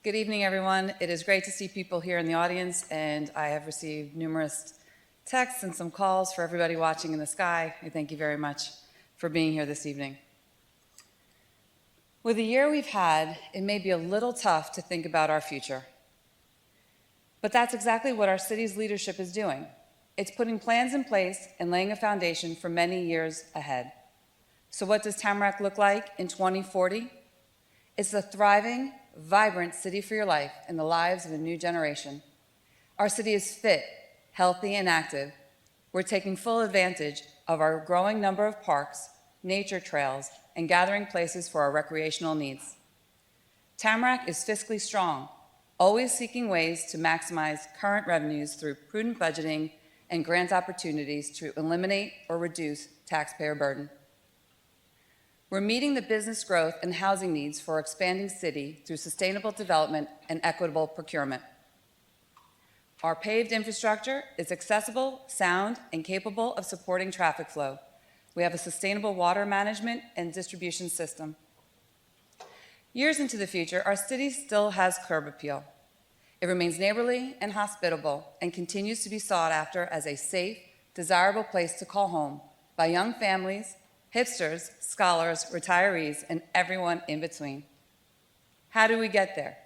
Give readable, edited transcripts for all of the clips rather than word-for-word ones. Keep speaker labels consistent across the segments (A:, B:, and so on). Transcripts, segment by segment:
A: Good evening, everyone. It is great to see people here in the audience, and I have received numerous texts and some calls for everybody watching in the sky. I thank you very much for being here this evening. With the year we've had, it may be a little tough to think about our future. But that's exactly what our city's leadership is doing. It's putting plans in place and laying a foundation for many years ahead. So what does Tamarack look like in 2040? It's a thriving, vibrant city for your life and the lives of a new generation. Our city is fit, healthy, and active. We're taking full advantage of our growing number of parks, nature trails, and gathering places for our recreational needs. Tamarack is fiscally strong, always seeking ways to maximize current revenues through prudent budgeting and grant opportunities to eliminate or reduce taxpayer burden. We're meeting the business growth and housing needs for our expanding city through sustainable development and equitable procurement. Our paved infrastructure is accessible, sound, and capable of supporting traffic flow. We have a sustainable water management and distribution system. Years into the future, our city still has curb appeal. It remains neighborly and hospitable and continues to be sought after as a safe, desirable place to call home by young families, hipsters, scholars, retirees, and everyone in between. How do we get there?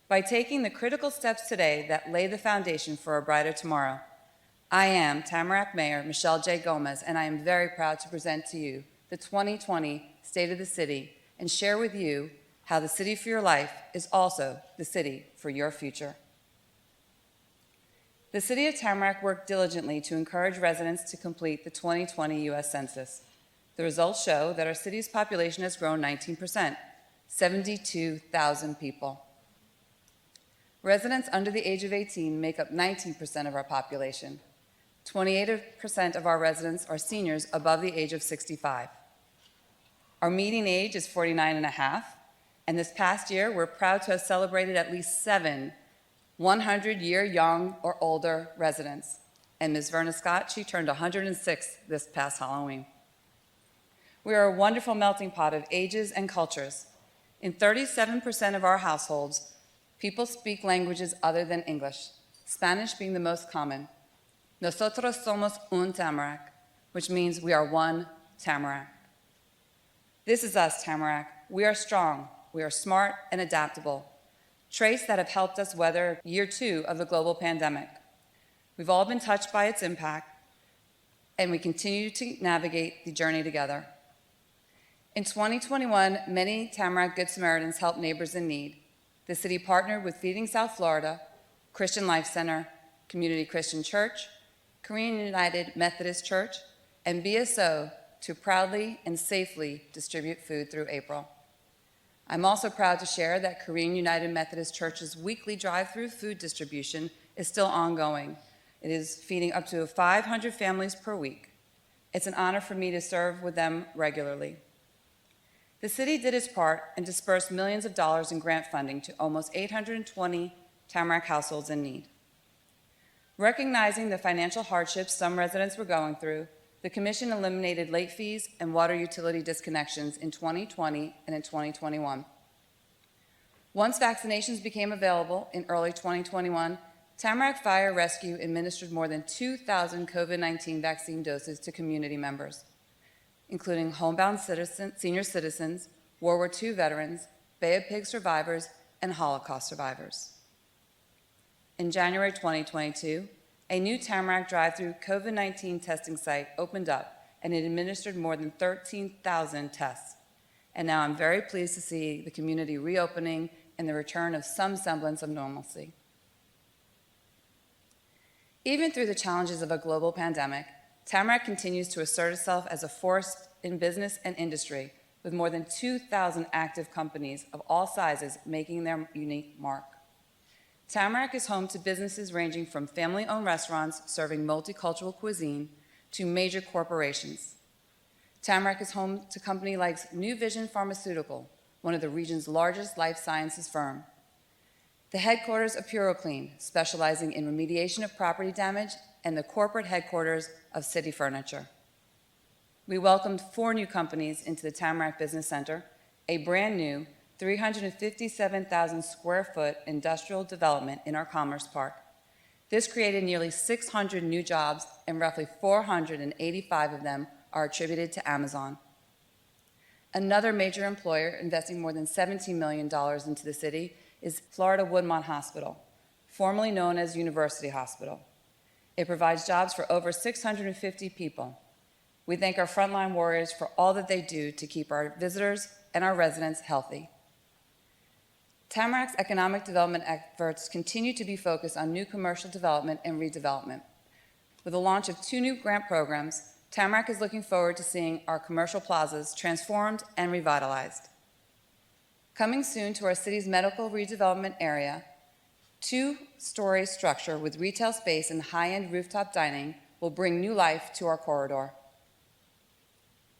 A: By taking the critical steps today that lay the foundation for a brighter tomorrow. I am Tamarack Mayor Michelle J. Gomez, and I am very proud to present to you the 2020 State of the City and share with you how the city for your life is also the city for your future. The City of Tamarack worked diligently to encourage residents to complete the 2020 U.S. Census. The results show that our city's population has grown 19%, 72,000 people. Residents under the age of 18 make up 19% of our population. 28% of our residents are seniors above the age of 65. Our median age is 49 and a half, and this past year, we're proud to have celebrated at least 7 100-year young or older residents. And Ms. Verna Scott, she turned 106 this past Halloween. We are a wonderful melting pot of ages and cultures. In 37% of our households, people speak languages other than English, Spanish being the most common. Nosotros somos un Tamarack, which means we are one Tamarack. This is us, Tamarack. We are strong, we are smart and adaptable, traits that have helped us weather year 2 of the global pandemic. We've all been touched by its impact, and we continue to navigate the journey together. In 2021, many Tamarack Good Samaritans helped neighbors in need. The city partnered with Feeding South Florida, Christian Life Center, Community Christian Church, Korean United Methodist Church, and BSO to proudly and safely distribute food through April. I'm also proud to share that Korean United Methodist Church's weekly drive-through food distribution is still ongoing. It is feeding up to 500 families per week. It's an honor for me to serve with them regularly. The city did its part and dispersed millions of dollars in grant funding to almost 820 Tamarack households in need. Recognizing the financial hardships some residents were going through, the Commission eliminated late fees and water utility disconnections in 2020 and in 2021. Once vaccinations became available in early 2021, Tamarack Fire Rescue administered more than 2,000 COVID-19 vaccine doses to community members, including homebound senior citizens, World War II veterans, Bay of Pigs survivors, and Holocaust survivors. In January 2022, a new Tamarack drive-through COVID-19 testing site opened up, and it administered more than 13,000 tests. And now I'm very pleased to see the community reopening and the return of some semblance of normalcy. Even through the challenges of a global pandemic, Tamarack continues to assert itself as a force in business and industry, with more than 2,000 active companies of all sizes making their unique mark. Tamarack is home to businesses ranging from family-owned restaurants serving multicultural cuisine to major corporations. Tamarack is home to companies like New Vision Pharmaceutical, one of the region's largest life sciences firm. The headquarters of PuroClean, specializing in remediation of property damage, and the corporate headquarters of City Furniture. We welcomed 4 new companies into the Tamarack Business Center, a brand new 357,000 square foot industrial development in our Commerce Park. This created nearly 600 new jobs, and roughly 485 of them are attributed to Amazon. Another major employer investing more than $17 million into the city is Florida Woodmont Hospital, formerly known as University Hospital. It provides jobs for over 650 people. We thank our frontline warriors for all that they do to keep our visitors and our residents healthy. Tamarac's economic development efforts continue to be focused on new commercial development and redevelopment. With the launch of 2 new grant programs, Tamarac is looking forward to seeing our commercial plazas transformed and revitalized. Coming soon to our city's medical redevelopment area, 2-story structure with retail space and high-end rooftop dining will bring new life to our corridor.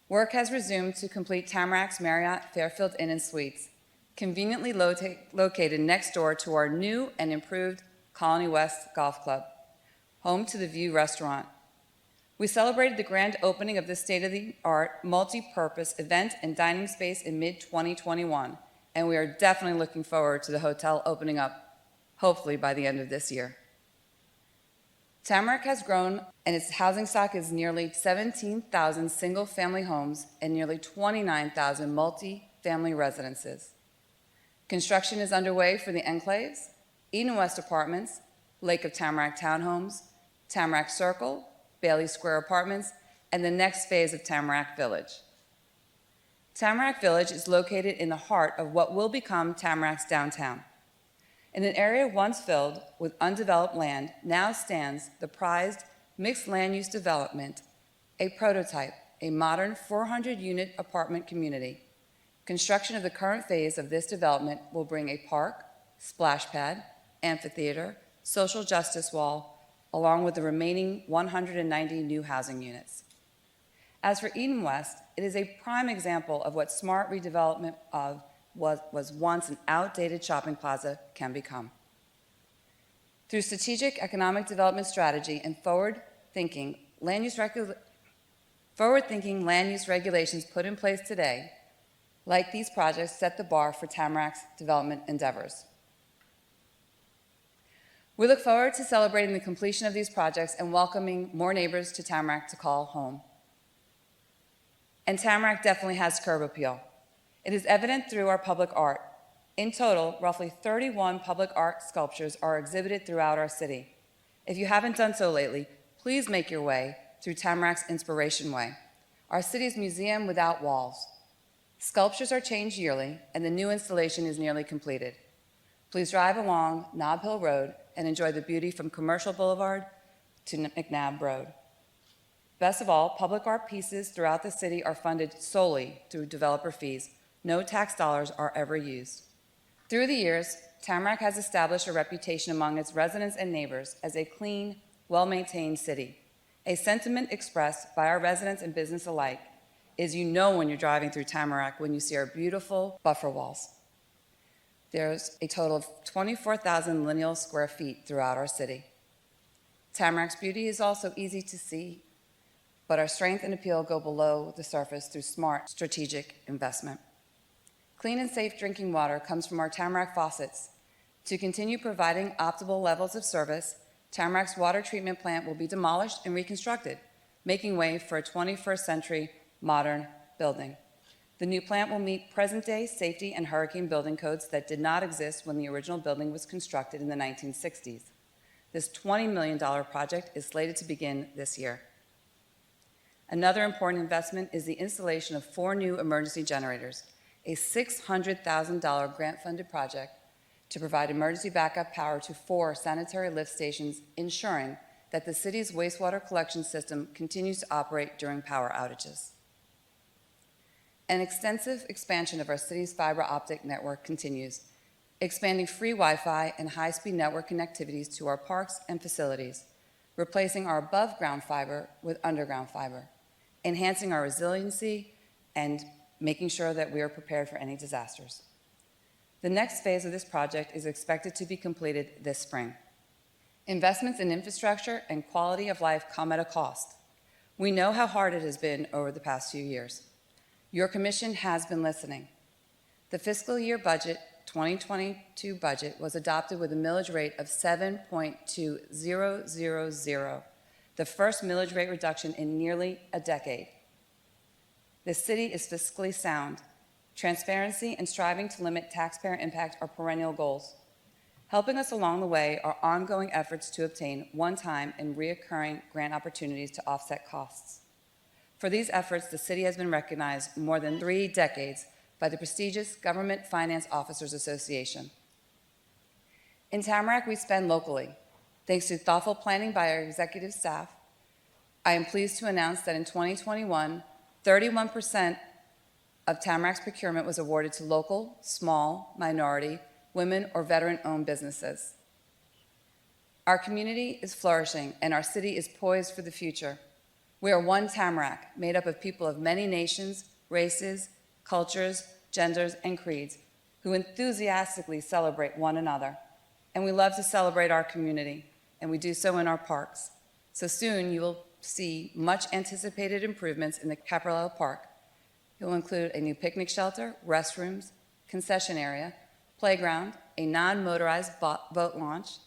A: Work has resumed to complete Tamarac's Marriott Fairfield Inn & Suites, conveniently located next door to our new and improved Colony West Golf Club, home to the View Restaurant. We celebrated the grand opening of this state-of-the-art multi-purpose event and dining space in mid-2021, and we are definitely looking forward to the hotel opening up, hopefully by the end of this year. Tamarac has grown, and its housing stock is nearly 17,000 single-family homes and nearly 29,000 multi-family residences. Construction is underway for the Enclaves, Eden West Apartments, Lake of Tamarac Townhomes, Tamarac Circle, Bailey Square Apartments, and the next phase of Tamarac Village. Tamarac Village is located in the heart of what will become Tamarac's downtown. In an area once filled with undeveloped land, now stands the prized mixed land use development, a prototype, a modern 400-unit apartment community. Construction of the current phase of this development will bring a park, splash pad, amphitheater, social justice wall, along with the remaining 190 new housing units. As for Eden West, it is a prime example of what smart redevelopment of what was once an outdated shopping plaza can become. Through strategic economic development strategy and forward-thinking land use regulations put in place today, like these projects, set the bar for Tamarac's development endeavors. We look forward to celebrating the completion of these projects and welcoming more neighbors to Tamarac to call home. And Tamarac definitely has curb appeal. It is evident through our public art. In total, roughly 31 public art sculptures are exhibited throughout our city. If you haven't done so lately, please make your way through Tamarac's Inspiration Way, our city's museum without walls. Sculptures are changed yearly, and the new installation is nearly completed. Please drive along Nob Hill Road and enjoy the beauty from Commercial Boulevard to McNabb Road. Best of all, public art pieces throughout the city are funded solely through developer fees. No tax dollars are ever used. Through the years, Tamarac has established a reputation among its residents and neighbors as a clean, well-maintained city, a sentiment expressed by our residents and business alike is you know when you're driving through Tamarac when you see our beautiful buffer walls. There's a total of 24,000 lineal square feet throughout our city. Tamarac's beauty is also easy to see, but our strength and appeal go below the surface through smart, strategic investment. Clean and safe drinking water comes from our Tamarac faucets. To continue providing optimal levels of service, Tamarac's water treatment plant will be demolished and reconstructed, making way for a 21st century modern building. The new plant will meet present-day safety and hurricane building codes that did not exist when the original building was constructed in the 1960s. This $20 million project is slated to begin this year. Another important investment is the installation of 4 new emergency generators, a $600,000 grant-funded project to provide emergency backup power to 4 sanitary lift stations, ensuring that the city's wastewater collection system continues to operate during power outages. An extensive expansion of our city's fiber optic network continues, expanding free Wi-Fi and high-speed network connectivities to our parks and facilities, replacing our above-ground fiber with underground fiber, enhancing our resiliency, and making sure that we are prepared for any disasters. The next phase of this project is expected to be completed this spring. Investments in infrastructure and quality of life come at a cost. We know how hard it has been over the past few years. Your commission has been listening. The fiscal year budget 2022 budget was adopted with a millage rate of 7.2000, the first millage rate reduction in nearly a decade. The city is fiscally sound. Transparency and striving to limit taxpayer impact are perennial goals. Helping us along the way are ongoing efforts to obtain one-time and reoccurring grant opportunities to offset costs. For these efforts, the city has been recognized more than 3 decades by the prestigious Government Finance Officers Association. In Tamarack, we spend locally. Thanks to thoughtful planning by our executive staff, I am pleased to announce that in 2021, 31% of Tamarack's procurement was awarded to local, small, minority, women, or veteran-owned businesses. Our community is flourishing, and our city is poised for the future. We are one Tamarack, made up of people of many nations, races, cultures, genders, and creeds, who enthusiastically celebrate one another. And we love to celebrate our community, and we do so in our parks. So soon you will see much anticipated improvements in the Caprello Park. It will include a new picnic shelter, restrooms, concession area, playground, a non-motorized boat launch,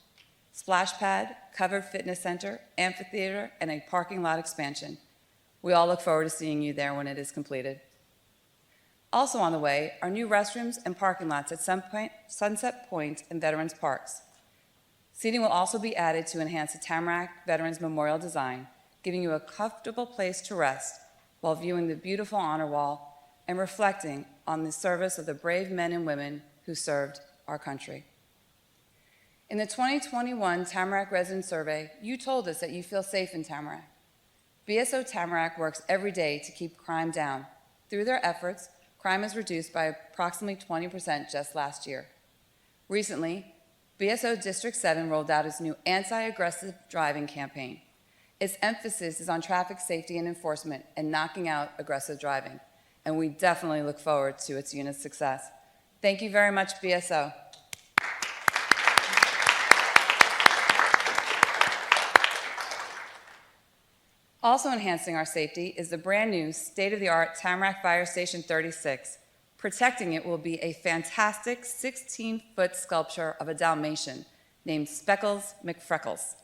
A: splash pad, covered fitness center, amphitheater, and a parking lot expansion. We all look forward to seeing you there when it is completed. Also on the way are new restrooms and parking lots at Sunset Point and Veterans Parks. Seating will also be added to enhance the Tamarack Veterans Memorial design, giving you a comfortable place to rest while viewing the beautiful honor wall and reflecting on the service of the brave men and women who served our country. In the 2021 Tamarack Resident Survey, you told us that you feel safe in Tamarack. BSO Tamarack works every day to keep crime down. Through their efforts, crime is reduced by approximately 20% just last year. Recently, BSO District 7 rolled out its new anti-aggressive driving campaign. Its emphasis is on traffic safety and enforcement and knocking out aggressive driving, and we definitely look forward to its unit's success. Thank you very much, BSO. Also enhancing our safety is the brand new state-of-the-art Tamarack Fire Station 36. Protecting it will be a fantastic 16-foot sculpture of a Dalmatian named Speckles McFreckles.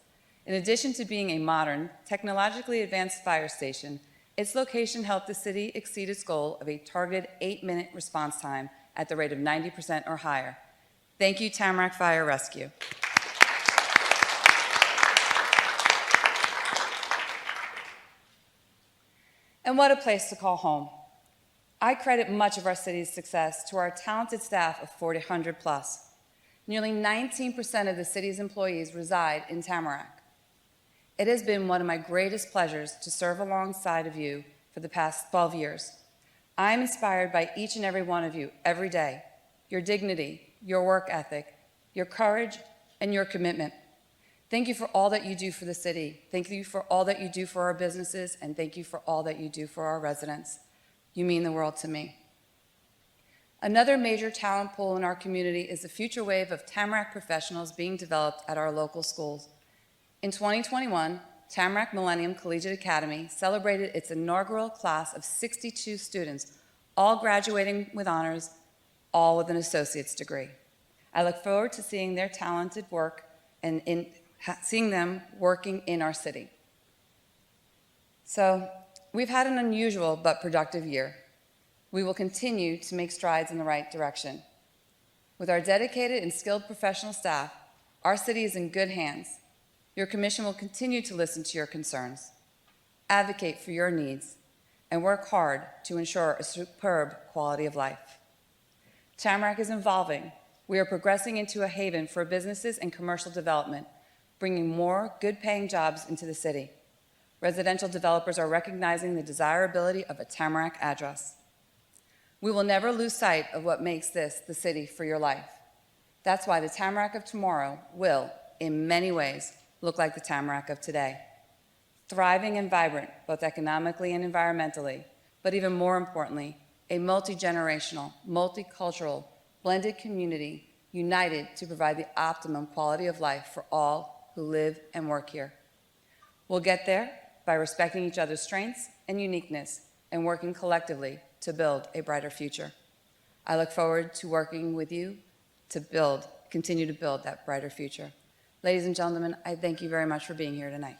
A: In addition to being a modern, technologically advanced fire station, its location helped the city exceed its goal of a targeted 8-minute response time at the rate of 90% or higher. Thank you, Tamarack Fire Rescue. And what a place to call home. I credit much of our city's success to our talented staff of 400 plus. Nearly 19% of the city's employees reside in Tamarack. It has been one of my greatest pleasures to serve alongside of you for the past 12 years. I am inspired by each and every one of you every day, your dignity, your work ethic, your courage, and your commitment. Thank you for all that you do for the city. Thank you for all that you do for our businesses, and thank you for all that you do for our residents. You mean the world to me. Another major talent pool in our community is the future wave of Tamarack professionals being developed at our local schools. In 2021, Tamarack Millennium Collegiate Academy celebrated its inaugural class of 62 students, all graduating with honors, all with an associate's degree. I look forward to seeing their talented work and seeing them working in our city. So, we've had an unusual but productive year. We will continue to make strides in the right direction. With our dedicated and skilled professional staff, our city is in good hands. Your commission will continue to listen to your concerns, advocate for your needs, and work hard to ensure a superb quality of life. Tamarack is evolving. We are progressing into a haven for businesses and commercial development, bringing more good-paying jobs into the city. Residential developers are recognizing the desirability of a Tamarack address. We will never lose sight of what makes this the city for your life. That's why the Tamarack of tomorrow will, in many ways, look like the Tamarack of today. Thriving and vibrant, both economically and environmentally, but even more importantly, a multi-generational, multicultural, blended community united to provide the optimum quality of life for all who live and work here. We'll get there by respecting each other's strengths and uniqueness and working collectively to build a brighter future. I look forward to working with you to continue to build that brighter future. Ladies and gentlemen, I thank you very much for being here tonight.